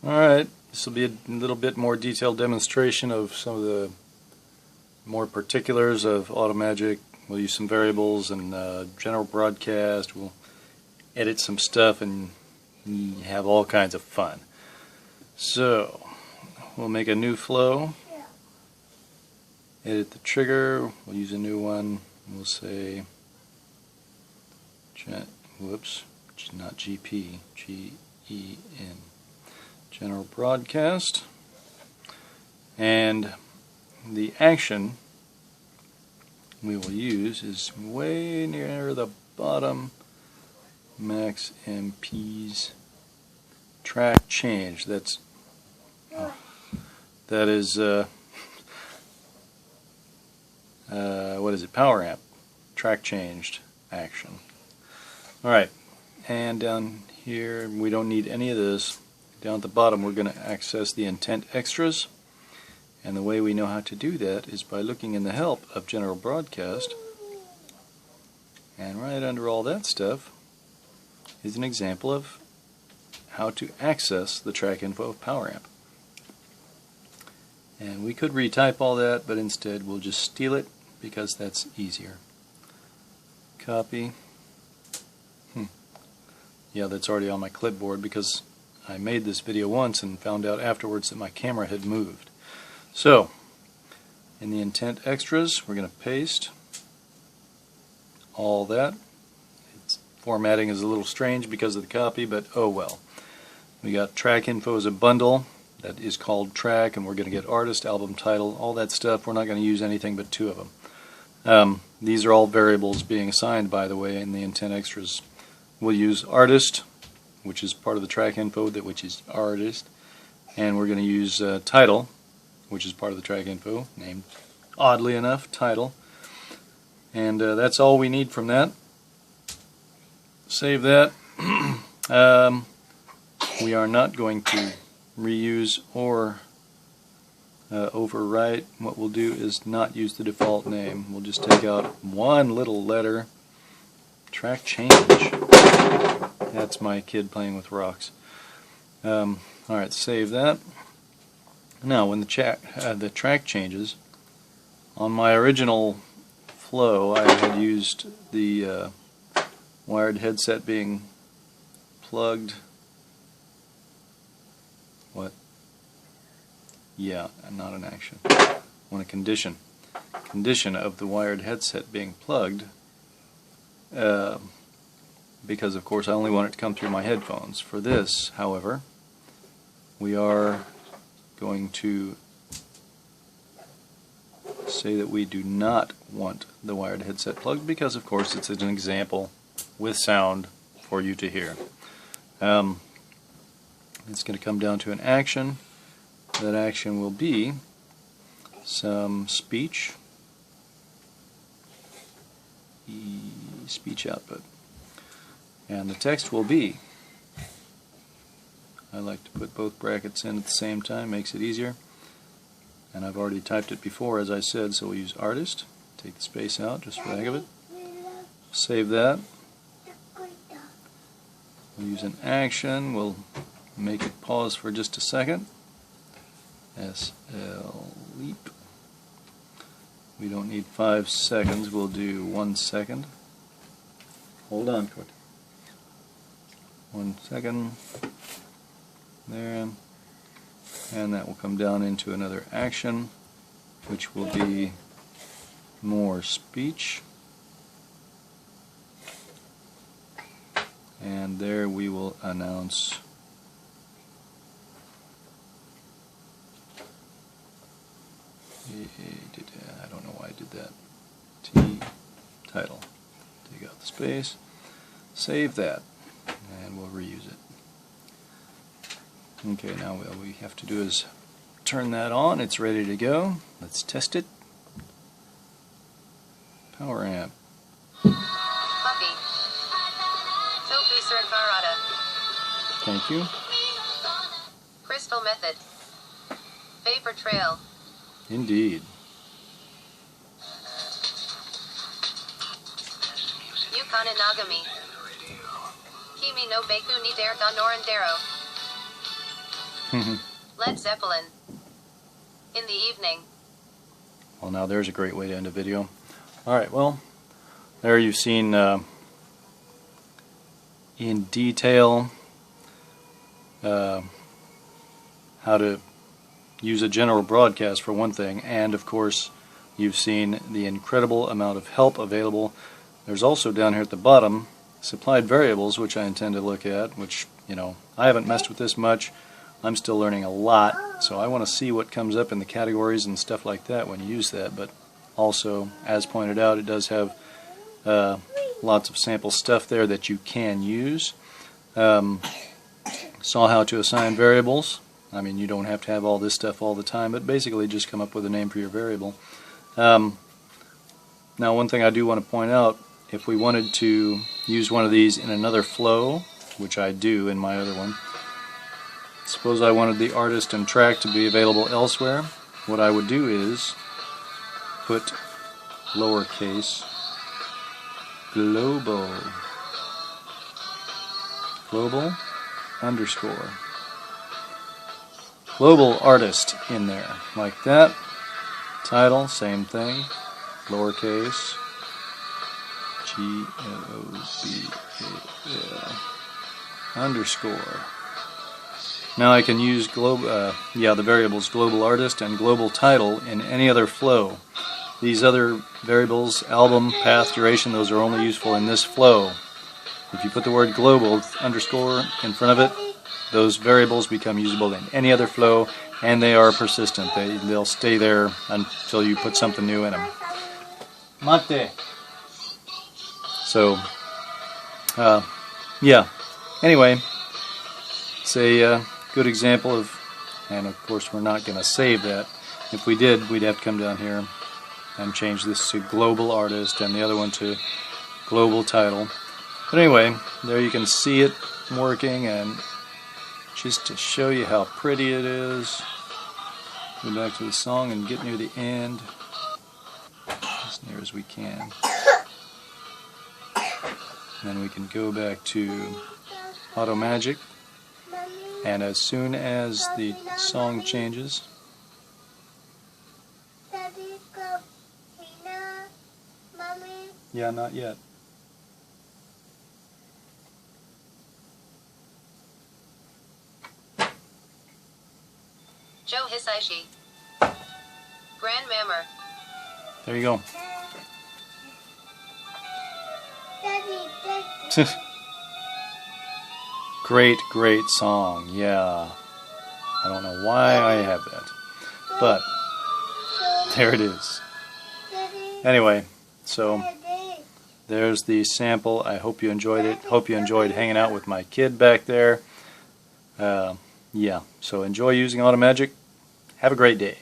Alright, this will be a little bit more detailed demonstration of some of the more particulars of Automagic. We'll use some variables and general broadcast. We'll edit some stuff and have all kinds of fun. So, we'll make a new flow, edit the trigger, we'll use a new one, we'll say, not GP, GEN, general broadcast, and the action we will use is way near the bottom, max MPs, track change. That is what is it? Power amp, track changed action. Alright, and down here we don't need any of this. Down at the bottom we're going to access the intent extras, and the way we know how to do that is by looking in the help of general broadcast, and right under all that stuff is an example of how to access the track info of Power Amp. And we could retype all that, but instead we'll just steal it because that's easier. Copy. Yeah, that's already on my clipboard because I made this video once and found out afterwards that my camera had moved. So, in the intent extras, we're going to paste all that. Its formatting is a little strange because of the copy, but oh well. We got track info as a bundle that is called track, and we're going to get artist, album title, all that stuff. We're not going to use anything but two of them. These are all variables being assigned, by the way, in the intent extras. We'll use artist, which is part of the track info, which is artist, and we're going to use title, which is part of the track info, named oddly enough title, and that's all we need from that. Save that. We are not going to reuse or overwrite. What we'll do is not use the default name. We'll just take out one little letter, track change. That's my kid playing with rocks. Alright, save that. Now, when the track changes, on my original flow, I had used the wired headset being plugged. What? Yeah, not an action. I want a condition. Condition of the wired headset being plugged, because of course I only want it to come through my headphones. For this, however, we are going to say that we do not want the wired headset plugged because of course it's an example with sound for you to hear. It's going to come down to an action. That action will be some speech output, and the text will be, I like to put both brackets in at the same time, makes it easier, and I've already typed it before as I said, so we'll use artist, take the space out just for the heck of it, save that, we'll use an action, we'll make it pause for just a second, SL leap, we don't need 5 seconds, we'll do 1 second, hold on quick, 1 second, there, and that will come down into another action, which will be more speech, and there we will announce I don't know why I did that. T title. Take out the space, save that, and we'll reuse it. Okay, now all we have to do is turn that on. It's ready to go. Let's test it. Power amp. Buffy. Tofu Srivara. Thank you. Crystal Method. Vapor Trail. Indeed. Yukon Inagami. Kimi no Beku ni Dare ga Norandero. Led Zeppelin. In the evening. Well, now there's a great way to end a video. Alright, well, there you've seen in detail how to use a general broadcast for one thing, and of course you've seen the incredible amount of help available. There's also down here at the bottom supplied variables, which I intend to look at, which, you know, I haven't messed with this much. I'm still learning a lot, so I want to see what comes up in the categories and stuff like that when you use that. But also, as pointed out, it does have lots of sample stuff there that you can use. Saw how to assign variables. I mean, you don't have to have all this stuff all the time, but basically just come up with a name for your variable. Now, one thing I do want to point out, if we wanted to use one of these in another flow, which I do in my other one, suppose I wanted the artist and track to be available elsewhere, what I would do is put lowercase global underscore global artist in there, like that. Title, same thing, lowercase global underscore. Now I can use the variables global artist and global title in any other flow. These other variables, album, path, duration, those are only useful in this flow. If you put the word global underscore in front of it, those variables become usable in any other flow, and they are persistent. They'll stay there until you put something new in them. Mate. So, yeah. Anyway, it's a good example of, and of course we're not going to save that. If we did, we'd have to come down here and change this to global artist and the other one to global title. But anyway, there you can see it working, and just to show you how pretty it is, go back to the song and get near the end as near as we can. And then we can go back to Automagic, and as soon as the song changes, yeah, not yet. Joe Hisaishi. Grand Mammer. There you go. Great song. Yeah. I don't know why I have that, but there it is. Anyway, so there's the sample. I hope you enjoyed it. Hope you enjoyed hanging out with my kid back there. Yeah, so enjoy using Automagic. Have a great day.